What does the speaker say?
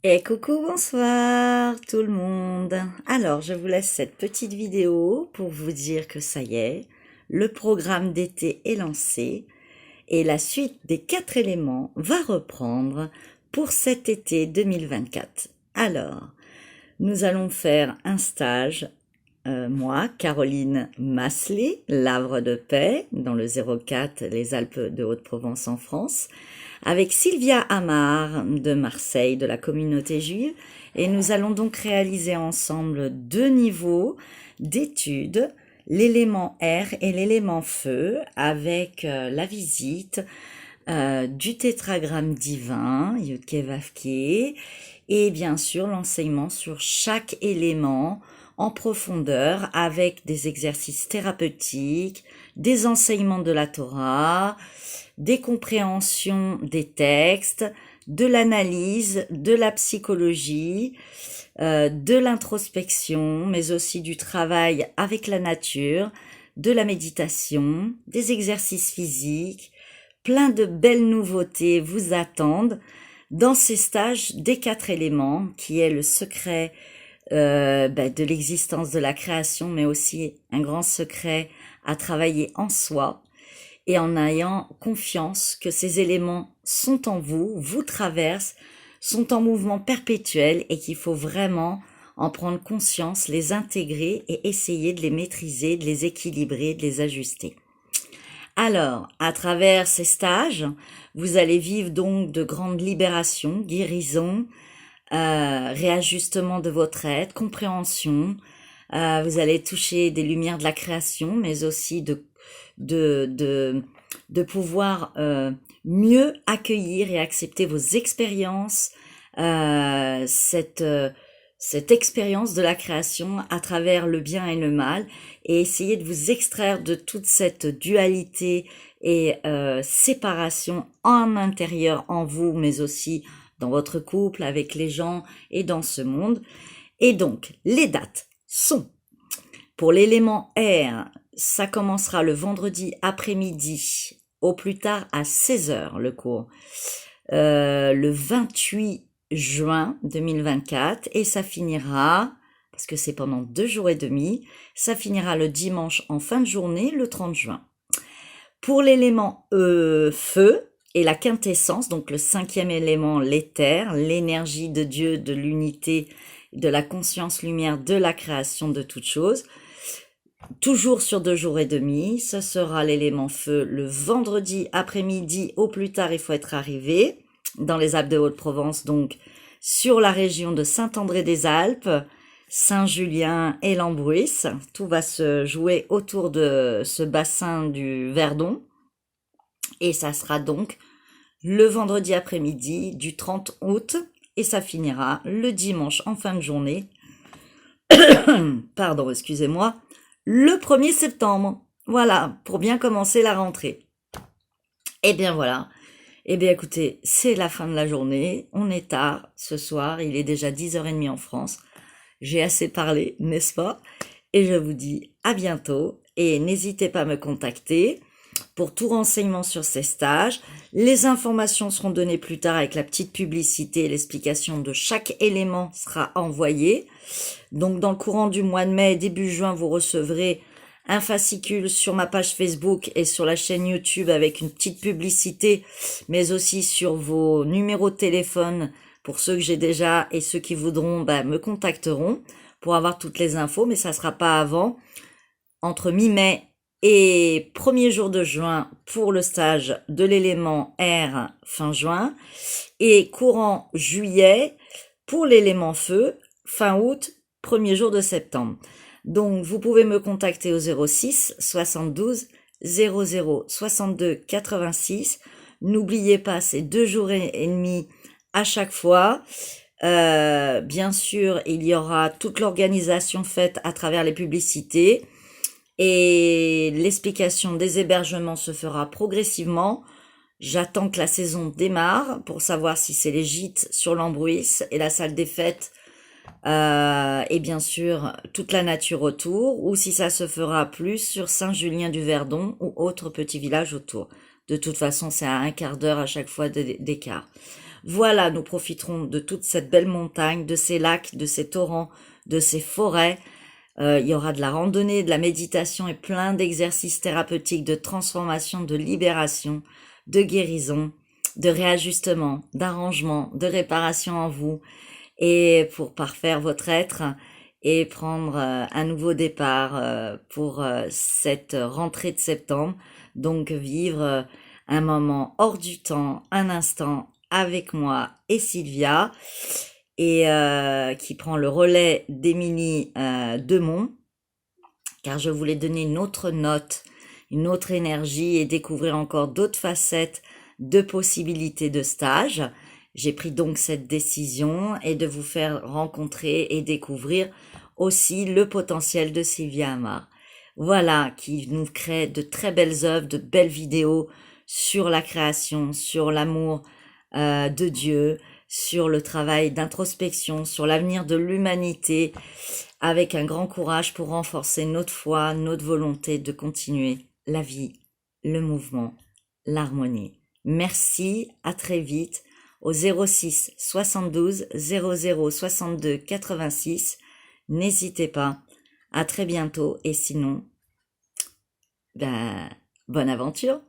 Et coucou, bonsoir tout le monde. Alors, je vous laisse cette petite vidéo pour vous dire que ça y est, le programme d'été est lancé et la suite des 4 éléments va reprendre pour cet été 2024. Alors, nous allons faire un stage, moi, Caroline Masselet, l'Havre de Paix, dans le 04, les Alpes de Haute-Provence en France, avec Sylvia Amar de Marseille, de la communauté juive, et nous allons donc réaliser ensemble 2 niveaux d'études, l'élément air et l'élément feu, avec la visite du tétragramme divin, Yudke Vavke, et bien sûr l'enseignement sur chaque élément en profondeur avec des exercices thérapeutiques, des enseignements de la Torah, des compréhensions des textes, de l'analyse, de la psychologie, de l'introspection, mais aussi du travail avec la nature, de la méditation, des exercices physiques. Plein de belles nouveautés vous attendent dans ces stages des 4 éléments, qui est le secret de l'existence de la création, mais aussi un grand secret à travailler en soi et en ayant confiance que ces éléments sont en vous, vous traversent, sont en mouvement perpétuel et qu'il faut vraiment en prendre conscience, les intégrer et essayer de les maîtriser, de les équilibrer, de les ajuster. Alors, à travers ces stages, vous allez vivre donc de grandes libérations, guérisons, réajustement de votre être, compréhension. Vous allez toucher des lumières de la création, mais aussi de, de, de pouvoir mieux accueillir et accepter vos expériences, cette expérience de la création à travers le bien et le mal, et essayer de vous extraire de toute cette dualité et séparation en intérieur, en vous, mais aussi dans votre couple, avec les gens et dans ce monde. Et donc, les dates sont, pour l'élément air, ça commencera le vendredi après-midi, au plus tard à 16h le cours, le 28 juin 2024, et ça finira, parce que c'est pendant 2 jours et demi, ça finira le dimanche en fin de journée, le 30 juin. Pour l'élément feu et la quintessence, donc le 5e élément, l'éther, l'énergie de Dieu, de l'unité, de la conscience lumière, de la création de toutes choses, toujours sur 2 jours et demi, ce sera l'élément feu le vendredi après-midi, au plus tard il faut être arrivé dans les Alpes de Haute-Provence, donc sur la région de Saint-André-des-Alpes, Saint-Julien et l'Embruisse. Tout va se jouer autour de ce bassin du Verdon. Et ça sera donc le vendredi après-midi du 30 août et ça finira le dimanche en fin de journée. Pardon, excusez-moi. Le 1er septembre. Voilà, pour bien commencer la rentrée. Et bien voilà. Eh bien écoutez, c'est la fin de la journée. On est tard ce soir. Il est déjà 10h30 en France. J'ai assez parlé, n'est-ce pas? Et je vous dis à bientôt. Et n'hésitez pas à me contacter pour tout renseignement sur ces stages. Les informations seront données plus tard avec la petite publicité et l'explication de chaque élément sera envoyée. Donc dans le courant du mois de mai, début juin, vous recevrez un fascicule sur ma page Facebook et sur la chaîne YouTube avec une petite publicité, mais aussi sur vos numéros de téléphone pour ceux que j'ai déjà et ceux qui voudront me contacteront pour avoir toutes les infos, mais ça sera pas avant, entre mi-mai et 1er jour de juin pour le stage de l'élément air fin juin et courant juillet pour l'élément feu fin août, 1er jour de septembre. Donc vous pouvez me contacter au 06 72 00 62 86. N'oubliez pas, c'est 2 jours et demi à chaque fois. Bien sûr, il y aura toute l'organisation faite à travers les publicités et l'explication des hébergements se fera progressivement. J'attends que la saison démarre pour savoir si c'est les gîtes sur l'Embruisse et la salle des fêtes et bien sûr toute la nature autour, ou si ça se fera plus sur Saint-Julien-du-Verdon ou autre petit village autour. De toute façon, c'est à 1/4 d'heure à chaque fois d'écart. Voilà, nous profiterons de toute cette belle montagne, de ces lacs, de ces torrents, de ces forêts. Il y aura de la randonnée, de la méditation et plein d'exercices thérapeutiques, de transformation, de libération, de guérison, de réajustement, d'arrangement, de réparation en vous et pour parfaire votre être et prendre un nouveau départ pour cette rentrée de septembre. Donc vivre un moment hors du temps, un instant avec moi et Sylvia et qui prend le relais d'Émilie Demont, car je voulais donner une autre note, une autre énergie et découvrir encore d'autres facettes de possibilités de stage. J'ai pris donc cette décision et de vous faire rencontrer et découvrir aussi le potentiel de Sylvia Amar. Voilà, qui nous crée de très belles œuvres, de belles vidéos sur la création, sur l'amour de Dieu, sur le travail d'introspection, sur l'avenir de l'humanité, avec un grand courage pour renforcer notre foi, notre volonté de continuer la vie, le mouvement, l'harmonie. Merci, à très vite au 06 72 00 62 86. N'hésitez pas. À très bientôt et sinon, bonne aventure.